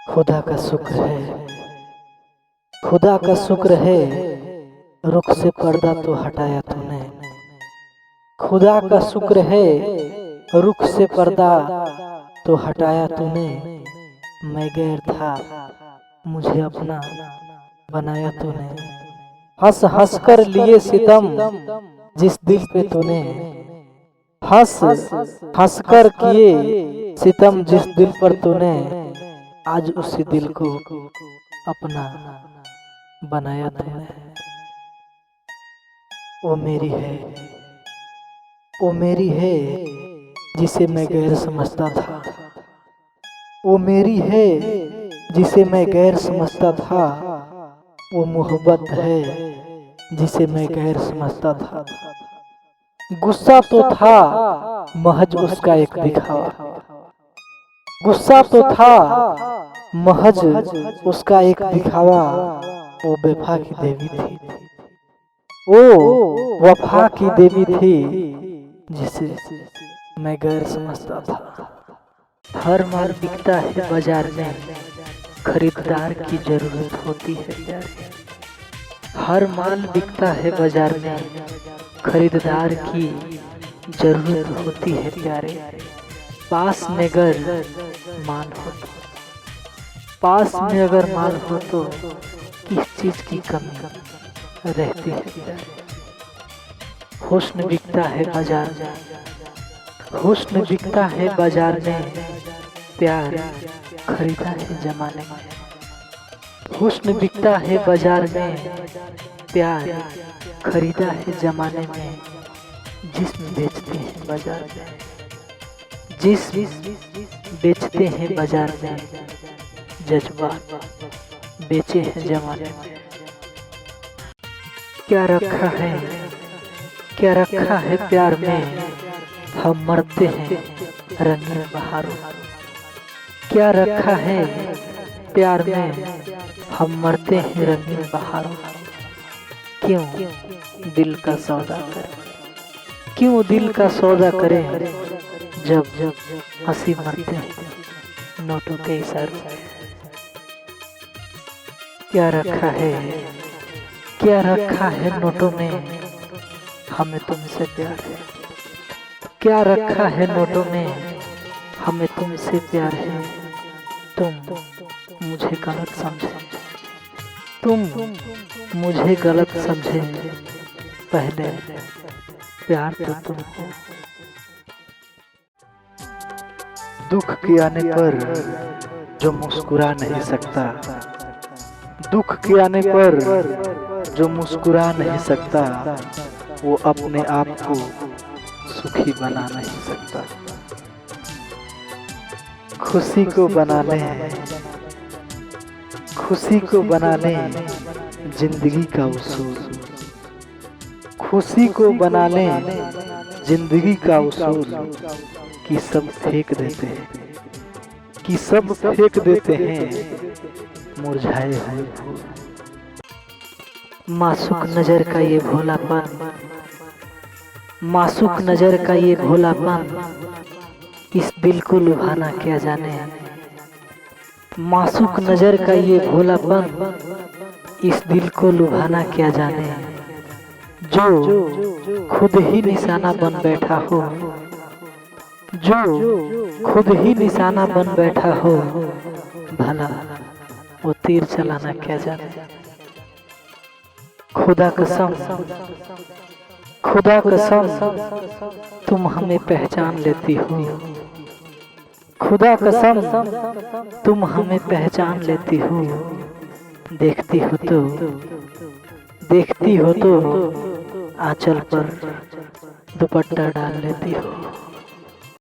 खुदा का शुक्र है, खुदा का शुक्र है, रुख से पर्दा तो हटाया तूने। खुदा का शुक्र है, रुख से पर्दा तो हटाया तूने। मैं गैर था, मुझे अपना बनाया तूने। हंस हंस कर लिए सितम जिस दिल पे तूने, हंस हंस कर किए सितम जिस दिल पर तूने, आज उसी दिल को अपना बनाया तूने। वो मेरी है, वो मेरी है जिसे मैं गैर समझता था। वो मेरी है जिसे मैं गैर समझता था। वो मोहब्बत है जिसे मैं गैर समझता था। गुस्सा तो था महज उसका एक दिखावा, गुस्सा तो था महज उसका एक दिखावा। वो बेवफा की देवी थी, वो वफा की देवी थी जिसे मैं गैर समझता था। हर माल बिकता है बाजार में, खरीदार की जरूरत होती है प्यारे। हर माल बिकता है बाजार में, खरीदार की जरूरत होती है प्यारे। पास में अगर माल हो तो, पास में अगर माल हो तो किस चीज की कमी रहती है प्यारे। हुस्न बिकता है बाजार में, हुस्न बिकता है बाजार में, प्यार खरीदा है जमाने में। हुस्न बिकता है बाजार में, प्यार खरीदा है जमाने में। जिस्म बेचते हैं बाजार में, जिस्म बेचते हैं बाजार में, जज्बात बेचे हैं जमाने में। क्या रखा है, क्या रखा है प्यार में, हम मरते हैं रंगीन बहारों। क्या रखा है प्यार में, हम मरते हैं रंगीन बहारों। क्यों दिल का सौदा करें, क्यों दिल का सौदा करें, जब हंसी मरते हैं नोटों के इशारों में। क्या रखा है, क्या रखा है नोटों में, हमें तुमसे प्यार है। क्या रखा है नोटों में, हमें तुमसे प्यार है। तुम मुझे गलत समझे, तुम मुझे गलत समझे, पहले प्यार तो तुम हो। दुख के आने पर जो मुस्कुरा नहीं सकता, दुख के आने पर जो मुस्कुरा नहीं सकता, वो अपने आप को सुखी बना नहीं सकता। खुशी को बनाने, खुशी को बनाने जिंदगी का उसूल, खुशी को बनाने जिंदगी का उसूल, कि सब फेंक देते हैं, कि सब फेंक देते हैं मुरझाए हुए फूल। मासूक नजर का ये भोलापन, मासूक नजर का ये भोलापन, इस दिल को लुभाना क्या जाने। मासूक नजर का ये भोलापन, इस दिल को लुभाना क्या जाने। जो खुद ही निशाना बन बैठा हो, जो खुद ही निशाना बन बैठा हो, भला वो तीर चलाना क्या जाने। खुदा कसम, खुदा कसम, तुम हमें पहचान लेती हो। खुदा कसम, तुम हमें पहचान लेती हो। देखती हो तो, देखती हो तो आंचल पर दुपट्टा डाल लेती हो।